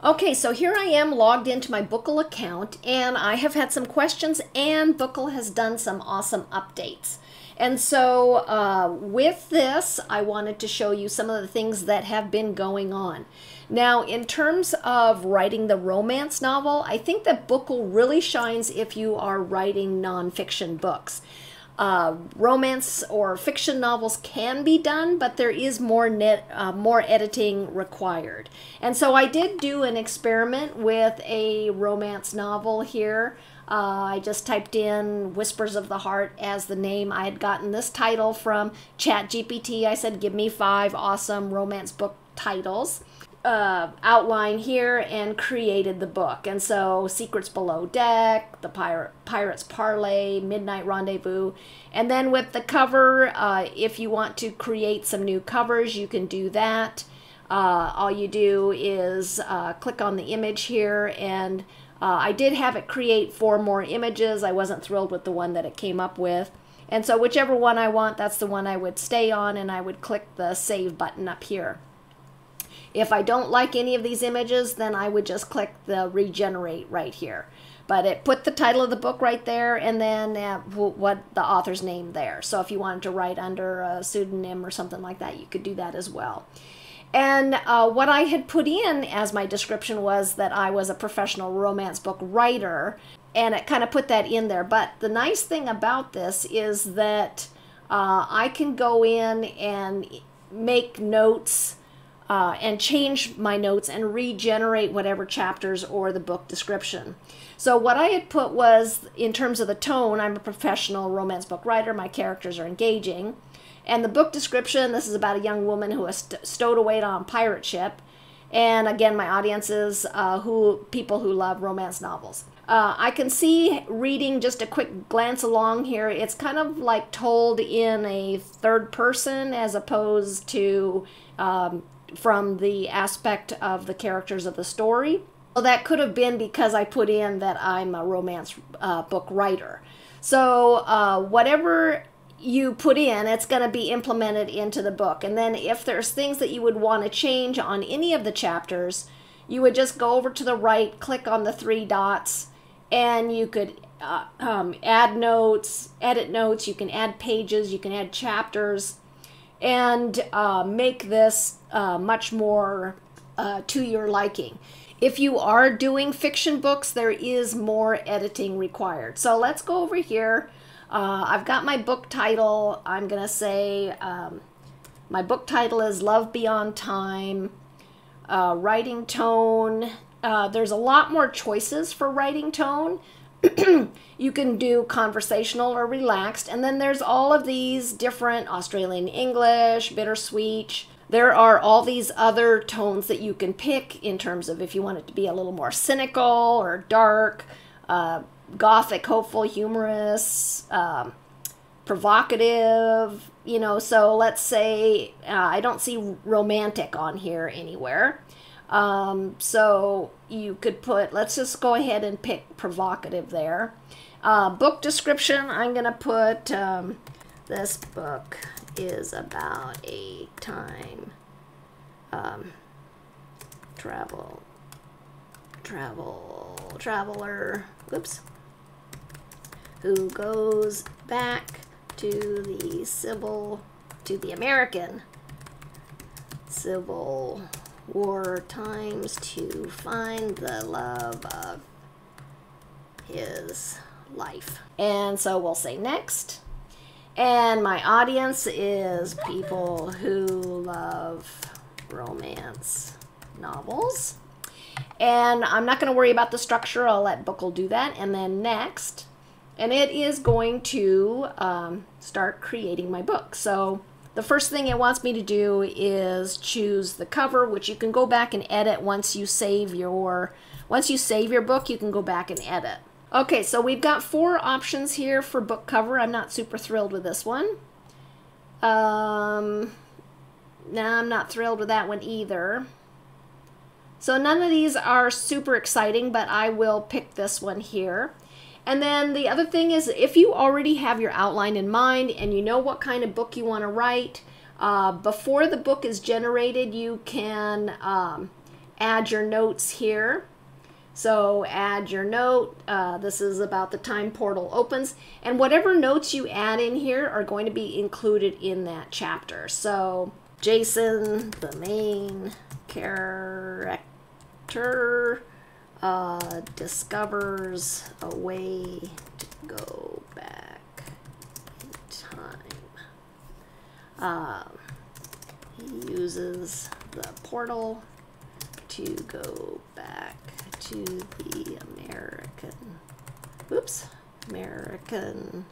Okay, so here I am logged into my Bookle account, and I have had some questions, and Bookle has done some awesome updates. And so with this, I wanted to show you some of the things that have been going on. Now, in terms of writing the romance novel, I think that Bookle really shines if you are writing nonfiction books. Romance or fiction novels can be done, but there is more editing required. And so I did do an experiment with a romance novel here. I just typed in Whispers of the Heart as the name. I had gotten this title from ChatGPT. I said, give me 5 awesome romance book titles. Outline here, and created the book. And so Secrets Below Deck, The Pirate's Parlay, Midnight Rendezvous. And then with the cover, if you want to create some new covers, you can do that. All you do is click on the image here, and I did have it create 4 more images. I wasn't thrilled with the one that it came up with. And so whichever one I want, that's the one I would stay on, and I would click the save button up here. If I don't like any of these images, then I would just click the regenerate right here. But it put the title of the book right there, and then what the author's name there. So if you wanted to write under a pseudonym or something like that, you could do that as well. And what I had put in as my description was that I was a professional romance book writer, and it kind of put that in there. But the nice thing about this is that I can go in and make notes and change my notes and regenerate whatever chapters or the book description. So what I had put was, in terms of the tone, I'm a professional romance book writer, my characters are engaging. And the book description, this is about a young woman who is stowed away on a pirate ship. And again, my audience is people who love romance novels. I can see, reading just a quick glance along here, it's kind of like told in a third person as opposed to from the aspect of the characters of the story. Well, that could have been because I put in that I'm a romance book writer. So whatever you put in, it's going to be implemented into the book. And then if there's things that you would want to change on any of the chapters, you would just go over to the right, click on the 3 dots, and you could add notes, edit notes, you can add pages, you can add chapters, and make this much more to your liking. If you are doing fiction books, there is more editing required. So let's go over here. I've got my book title. I'm going to say my book title is Love Beyond Time. Writing tone. There's a lot more choices for writing tone. You can do conversational or relaxed, and then there's all of these different Australian English, bittersweet. There are all these other tones that you can pick in terms of if you want it to be a little more cynical or dark, gothic, hopeful, humorous, provocative, you know. So let's say I don't see romantic on here anywhere. So you could put, let's just go ahead and pick provocative there. Book description, I'm going to put, this book is about a time, traveler, whoops, who goes back to the American Civil War times to find the love of his life. And so we'll say next. And my audience is people who love romance novels. And I'm not going to worry about the structure. I'll let Bookle do that. And then next. And it is going to start creating my book. So the first thing it wants me to do is choose the cover, which you can go back and edit once you save your book. You can go back and edit. Okay, so we've got 4 options here for book cover. I'm not super thrilled with this one. No, I'm not thrilled with that one either. So none of these are super exciting, but I will pick this one here. And then the other thing is, if you already have your outline in mind and you know what kind of book you want to write, before the book is generated, you can add your notes here. So add your note. This is about the time portal opens. And whatever notes you add in here are going to be included in that chapter. So Jason, the main character, discovers a way to go back in time. He uses the portal to go back to the American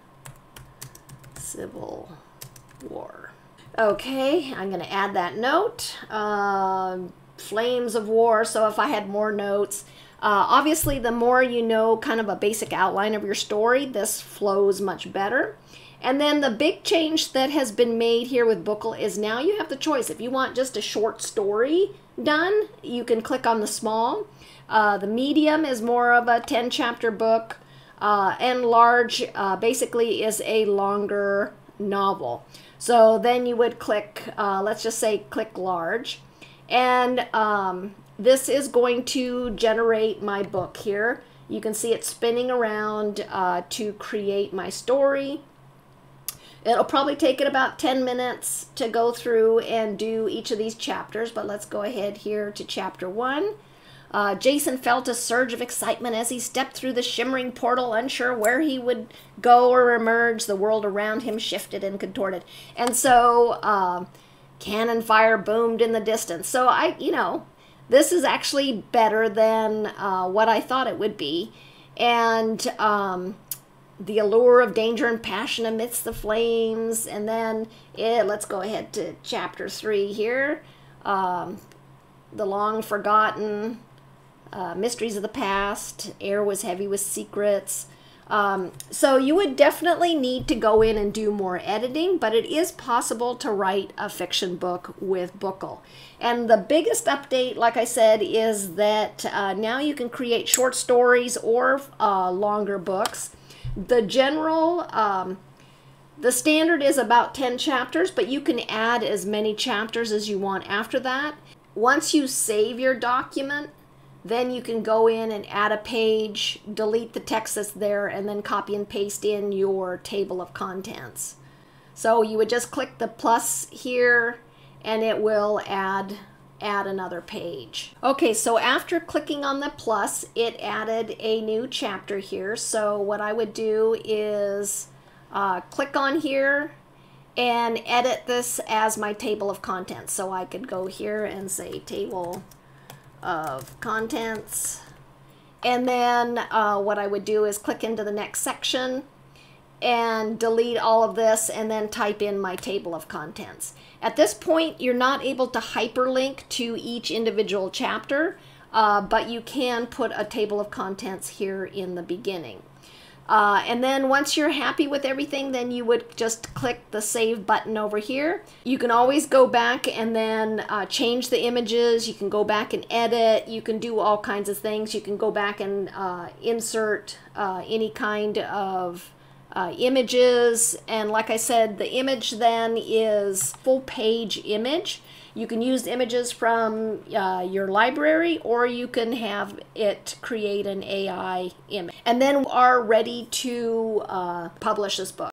Civil War. Okay, I'm going to add that note. Flames of War. So if I had more notes, obviously the more you know kind of a basic outline of your story, this flows much better. And then the big change that has been made here with Bookle is now you have the choice. If you want just a short story done, you can click on the small. The medium is more of a 10-chapter book, and large basically is a longer novel. So then you would click, let's just say click large, and this is going to generate my book here. You can see it spinning around to create my story. It'll probably take it about 10 minutes to go through and do each of these chapters, but let's go ahead here to chapter 1. Jason felt a surge of excitement as he stepped through the shimmering portal, unsure where he would go or emerge. The world around him shifted and contorted. And so cannon fire boomed in the distance. So this is actually better than what I thought it would be. And the allure of danger and passion amidst the flames. And then let's go ahead to chapter 3 here. The long forgotten mysteries of the past. Air was heavy with secrets. So you would definitely need to go in and do more editing, but it is possible to write a fiction book with Bookle. And the biggest update, like I said, is that now you can create short stories or longer books. The general, the standard is about 10 chapters, but you can add as many chapters as you want after that. Once you save your document, then you can go in and add a page, delete the text that's there, and then copy and paste in your table of contents. So you would just click the plus here, and it will add another page. Okay, so after clicking on the plus, it added a new chapter here. So what I would do is click on here and edit this as my table of contents. So I could go here and say table of contents, and then what I would do is click into the next section and delete all of this and then type in my table of contents. At this point, you're not able to hyperlink to each individual chapter, but you can put a table of contents here in the beginning. And then once you're happy with everything, then you would just click the save button over here. You can always go back and then change the images. You can go back and edit. You can do all kinds of things. You can go back and insert any kind of images. And like I said, the image then is full page image. You can use images from your library, or you can have it create an AI image. And then we are ready to publish this book.